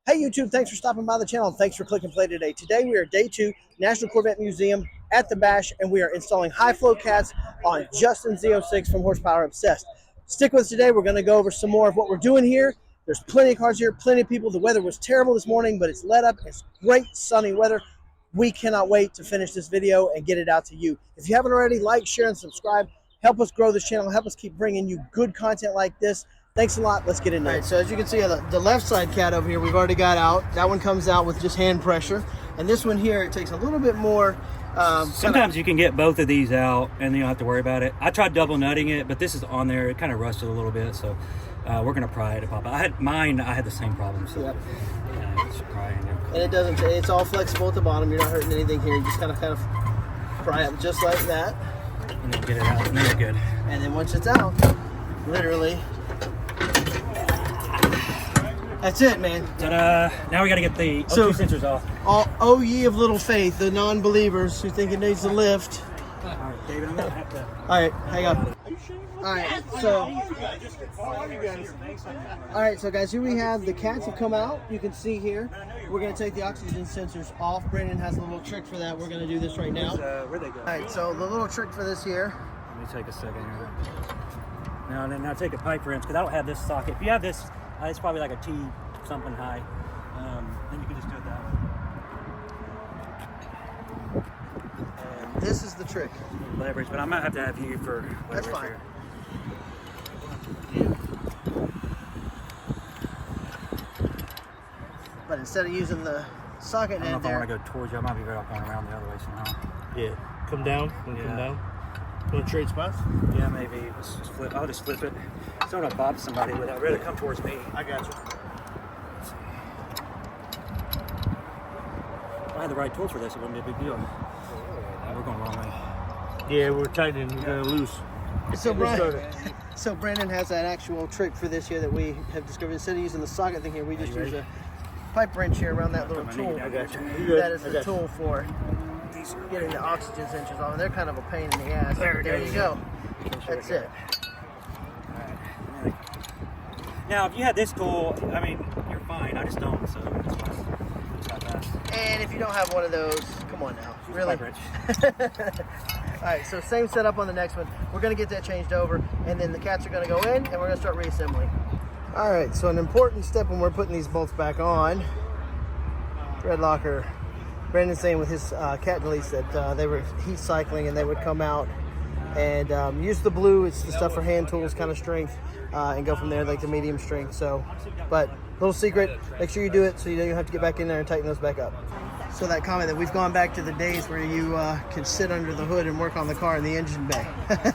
Hey YouTube, thanks for stopping by the channel and thanks for clicking play today. Today we are day 2, National Corvette Museum at the Bash, and we are installing high flow cats on Justin Z06 from Horsepower Obsessed. Stick with us today. We're going to go over some more of what we're doing here. There's plenty of cars here, plenty of people. The weather was terrible this morning, but it's let up. It's great sunny weather. We cannot wait to finish this video and get it out to you. If you haven't already, like, share, and subscribe. Help us grow this channel. Help us keep bringing you good content like this. Thanks a lot. Let's get into it. All right, so as you can see, the left side cat over here, we've already got out. That one comes out with just hand pressure. And this one here, it takes a little bit more. Sometimes you can get both of these out and you don't have to worry about it. I tried double nutting it, but this is on there. It kind of rusted a little bit, so we're going to pry it to pop out. I had the same problem, so yep. Just pry it. And it doesn't, it's all flexible at the bottom. You're not hurting anything here. You just kind of pry it just like that. And then get it out, and then you're good. And then once it's out, literally, that's it, man. Ta-da! Now we got to get the O2 sensors off. Oh ye of little faith, the non-believers who think it needs to lift. All right, David, I'm going to have to... All right, hang on. All right, so guys, here we have the cats have come out. You can see here. We're going to take the oxygen sensors off. Brandon has a little trick for that. We're going to do this right now. Where'd they go? All right, so the little trick for this here. Let me take a second here. Now take a pipe wrench, because I don't have this socket. If you have this, it's probably like a T something high. Then you can just do it that way. And this is the trick. Leverage, but I might have to have you for leverage. That's fine. Here. But instead of using the socket I don't end know if I there, want to go towards you. I might be better off going around the other way somehow. Yeah, come down. Come down. Want to trade spots? Yeah, maybe. Let's just flip. I'll just flip it. So I don't bop somebody with it. I'd rather come towards me. I got you. If I had the right tool for this, it wouldn't be a big deal. We're going the wrong way. Yeah, we're tightening. We're going to loose. So Brandon has that actual trick for this here that we have discovered. Instead of using the socket thing here, we just use a pipe wrench here around that little tool. I got you. That is the tool for getting the oxygen sensors on. They're kind of a pain in the ass. There you go. That's it. Alright. Now, if you had this tool, I mean, you're fine. I just don't, so it's not fast. And if you don't have one of those, come on now. Really? Pipe wrench. Alright, so same setup on the next one. We're going to get that changed over, and then the cats are going to go in, and we're going to start reassembling. Alright, so an important step when we're putting these bolts back on, thread locker. Brandon's saying with his cat deletes that they were heat cycling and they would come out and use the blue. It's the stuff for hand tools kind of strength, and go from there like the medium strength. So, but little secret, make sure you do it so you don't have to get back in there and tighten those back up. So that comment that we've gone back to the days where you can sit under the hood and work on the car in the engine bay,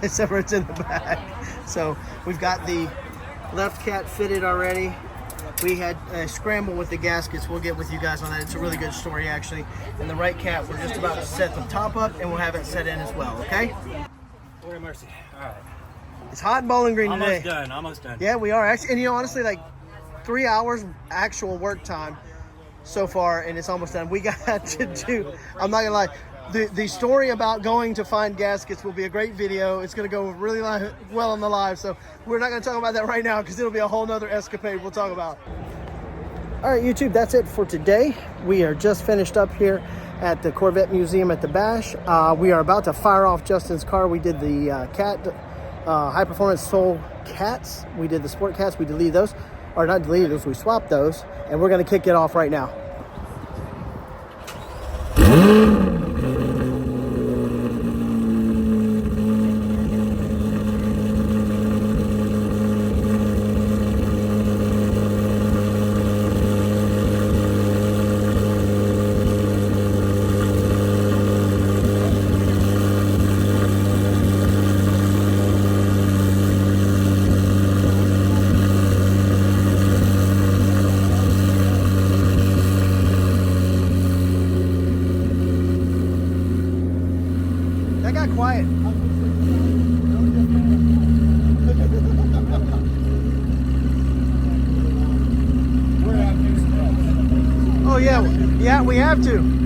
except for it's in the back. So we've got the left cat fitted already. We had a scramble with the gaskets. We'll get with you guys on that. It's a really good story, actually. And the right cat, we're just about to set the top up, and we'll have it set in as well, okay? Lord have mercy. All right. It's hot in Bowling Green today. Almost done. Yeah, we are. Actually, and you know, honestly, like 3 hours actual work time so far, and it's almost done. We got to do, I'm not going to lie, the story about going to find gaskets will be a great video. It's going to go really well on the live, so we're not going to talk about that right now because it'll be a whole nother escapade we'll talk about. All right, YouTube, that's it for today. We are just finished up here at the Corvette Museum at the Bash. We are about to fire off Justin's car. We did the high performance soul cats. We did the sport cats. We deleted those, or not deleted those, we swapped those, and we're going to kick it off right now. Quiet. Oh yeah, we have to.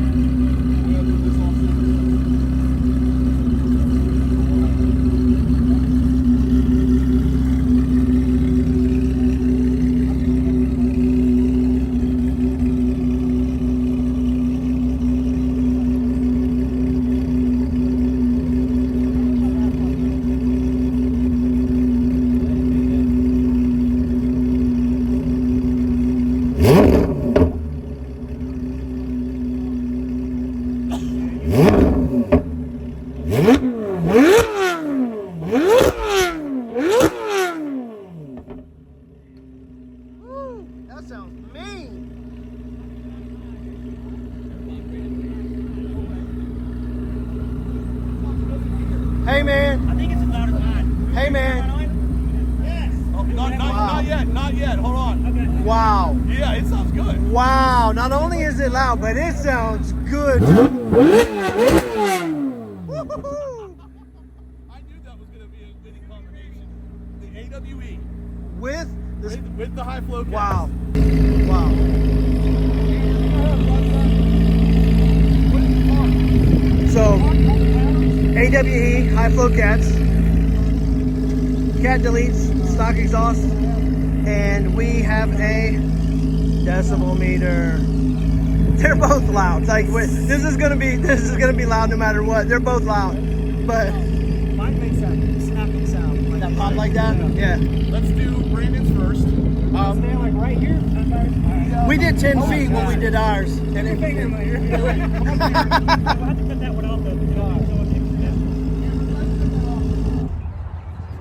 That sounds mean. Hey man. I think it's as loud as mine. Hey man. Yes. Oh, not yet. Hold on. Okay. Wow. Yeah, it sounds good. Wow. Not only is it loud, but it sounds good. I knew that was going to be a winning combination. The AWE With this. with the high flow. Wow. Wow. So, AWE, high flow cats, cat deletes, stock exhaust, and we have a decibel meter. They're both loud. Like this is gonna be loud no matter what. They're both loud, but Mine makes that snapping sound. Like that pop like that. Yeah. Let's do Brandon's first. Stay like right here. We did 10 feet when we did ours. And Your finger in my ear. We'll have to cut that one off though.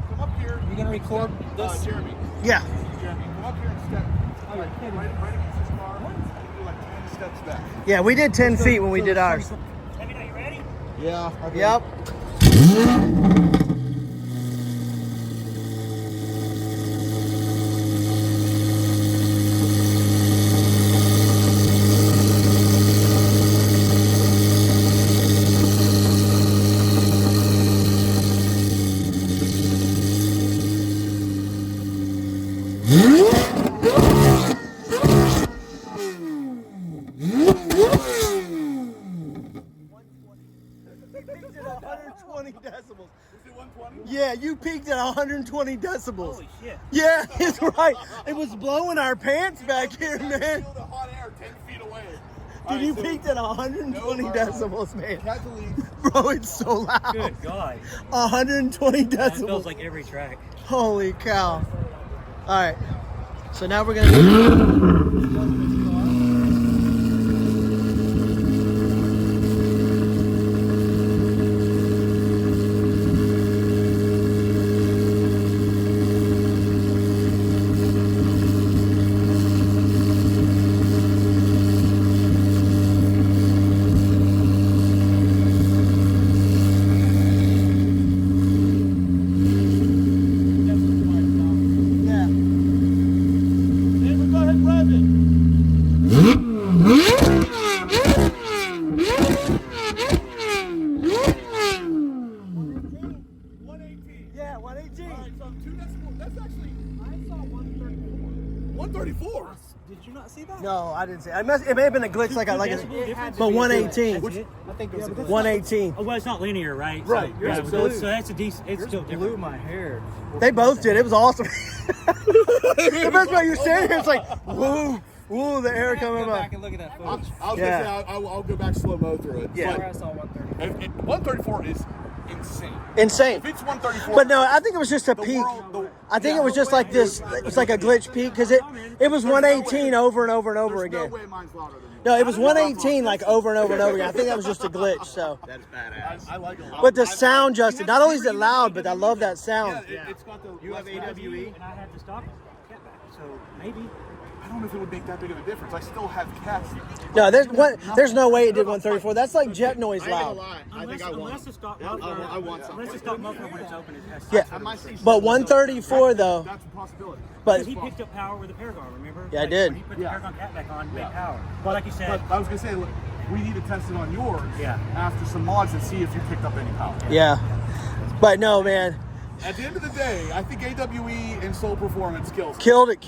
Come up here. You gonna record this? Jeremy. yeah. Jeremy, come up here and step. Right against this car. And do like 10 steps back. Yeah, we did 10 feet when we did ours. Let me know, you ready? Yeah. Okay. Yep. Decibels. Is it 120? Yeah, you peaked at 120 decibels. Holy shit. Yeah, it's right. It was blowing our pants back here, man. Feel the hot air 10 feet away. Dude, you peaked at 120 decibels, man. Cat deletes. Bro, it's so loud. Good God. 120 That feels decibels. like every track. Holy cow. All right. So now we're going to... Yeah, 118. All right, so 2 decibels. That's actually, I saw 134. 134? Did you not see that? No, I didn't see it. It may have been a glitch like a but 118. I think it was a glitch. 118. Oh, well, it's not linear, right? Right, So, yeah, yours so, is so that's a decent. It's still Blew different. my hair. They both did. It was awesome. The best part, you're standing here, it's like, woo, woo, the air coming Go up. back and look at that I footage. was Yeah. gonna say, I'll go back slow-mo through it. Yeah. Where I saw 130. 134 is insane. Insane. If it's 134, But no, I think it was just a the peak. world, I think it was just like this. It was like a glitch peak because it was 118 over and over and over there's again. no way mine's louder than yours. No, it was 118 like over and over and over again. I think that was just a glitch. So, That's badass. I like it a lot. but the sound, Justin, not only is it loud, but I love that sound. Yeah, it's got the. You have AWE? And I had the stock cat back, so maybe. I don't know if it would make that big of a difference. I still have cats. No, there's no way it did 134. That's like jet noise loud. Unless the stock muffler, I want something. unless the stock muffler when it's open is has Yeah, but 134 though. That's a possibility. But He picked up power with the Paragon, remember? Yeah, I did. When he put the Yeah. Paragon cat back on, big Yeah. power. But like you said, But I was gonna say, look, we need to test it on yours. Yeah. After some mods and see if you picked up any power. yeah, but no, man, At the end of the day, I think AWE and Soul Performance kills. killed it.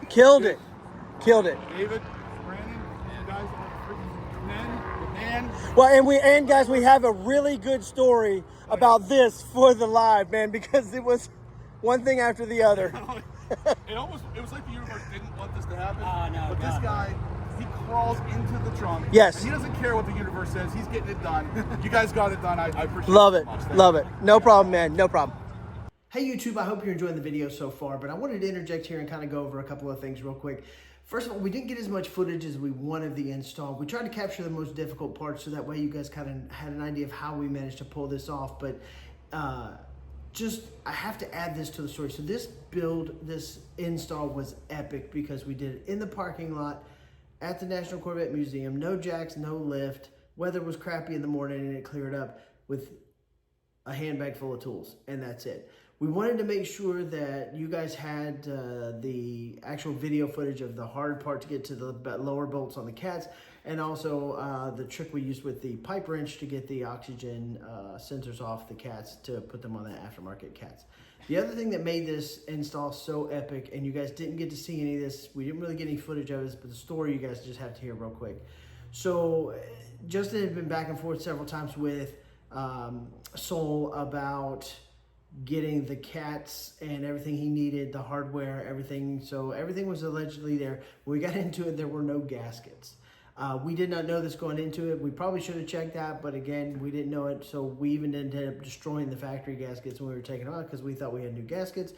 David, Brandon, you guys are freaking men. Well, and guys, we have a really good story about this for the live, man, because it was one thing after the other. It was like the universe didn't want this to happen. Oh, no, but this God, no. guy, he crawls into the trunk. Yes. And he doesn't care what the universe says. He's getting it done. You guys got it done. I appreciate Love it. it, So much. Thank love you. it. No problem, man, no problem. Hey YouTube, I hope you're enjoying the video so far, but I wanted to interject here and kind of go over a couple of things real quick. First of all, we didn't get as much footage as we wanted of the install. We tried to capture the most difficult parts so that way you guys kind of had an idea of how we managed to pull this off, but I have to add this to the story. So this install was epic because we did it in the parking lot at the National Corvette Museum. No jacks, no lift. Weather was crappy in the morning and it cleared up with a handbag full of tools, and that's it. We wanted to make sure that you guys had the actual video footage of the hard part to get to the lower bolts on the cats, and also the trick we used with the pipe wrench to get the oxygen sensors off the cats to put them on the aftermarket cats. The other thing that made this install so epic, and you guys didn't get to see any of this, we didn't really get any footage of this, but the story you guys just have to hear real quick. So Justin had been back and forth several times with Soul about getting the cats and everything he needed, the hardware, everything. So everything was allegedly there. When we got into it, there were no gaskets. We did not know this going into it. We probably should have checked that, but again, we didn't know it. So we even ended up destroying the factory gaskets when we were taking them out because we thought we had new gaskets.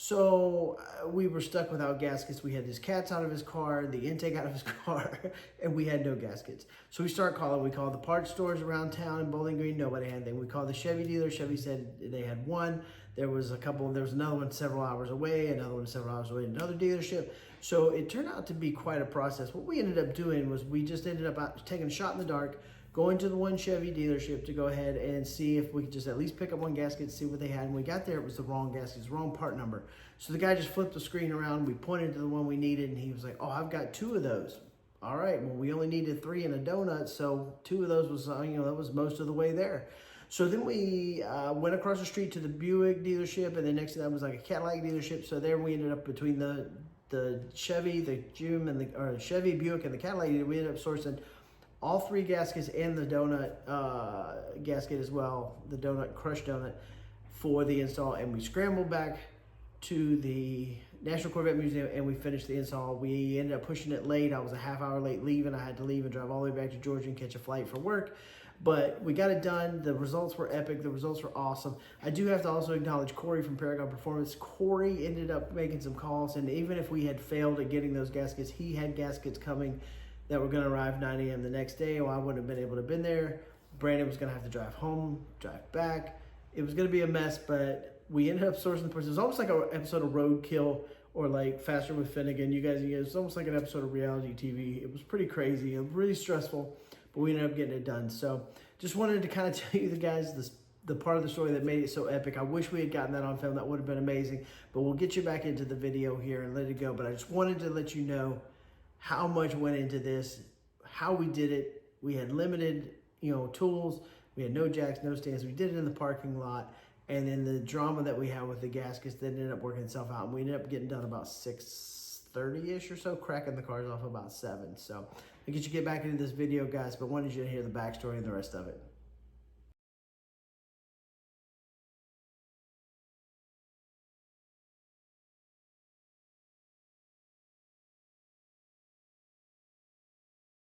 So we were stuck without gaskets. We had his cats out of his car, the intake out of his car, and we had no gaskets. So we started calling. We called the parts stores around town in Bowling Green. Nobody had anything. We called the Chevy dealer. Chevy said they had one. There was another one several hours away, another one several hours away, another dealership. So it turned out to be quite a process. What we ended up doing was we just ended up taking a shot in the dark, going to the one Chevy dealership to go ahead and see if we could just at least pick up one gasket, see what they had. And we got there, it was the wrong gasket, the wrong part number. So the guy just flipped the screen around. We pointed to the one we needed, and he was like, "Oh, I've got 2 of those." All right, well, we only needed 3 and a donut, so 2 of those was, that was most of the way there. So then we went across the street to the Buick dealership, and then next to that was like a Cadillac dealership. So there we ended up between the Chevy, the Chevy, Buick, and the Cadillac. We ended up sourcing all 3 gaskets and the donut gasket as well, the crushed donut for the install. And we scrambled back to the National Corvette Museum and we finished the install. We ended up pushing it late. I was a half hour late leaving. I had to leave and drive all the way back to Georgia and catch a flight for work. But we got it done. The results were epic. The results were awesome. I do have to also acknowledge Korey from Paragon Performance. Korey ended up making some calls, and even if we had failed at getting those gaskets, he had gaskets coming that were going to arrive 9 a.m. the next day. Well, I wouldn't have been able to have been there. Brandon was going to have to drive home, drive back. It was going to be a mess, but we ended up sourcing the parts. It was almost like an episode of Roadkill or like Faster with Finnegan. You guys, it was almost like an episode of reality TV. It was pretty crazy. It was really stressful, but we ended up getting it done. So just wanted to kind of tell you guys the part of the story that made it so epic. I wish we had gotten that on film. That would have been amazing, but we'll get you back into the video here and let it go. But I just wanted to let you know how much went into this, how we did it. We had limited, tools. We had no jacks, no stands. We did it in the parking lot. And then the drama that we had with the gaskets that ended up working itself out. And we ended up getting done about 6:30-ish or so, cracking the cars off about 7. So I get back into this video, guys, but wanted you to hear the backstory and the rest of it.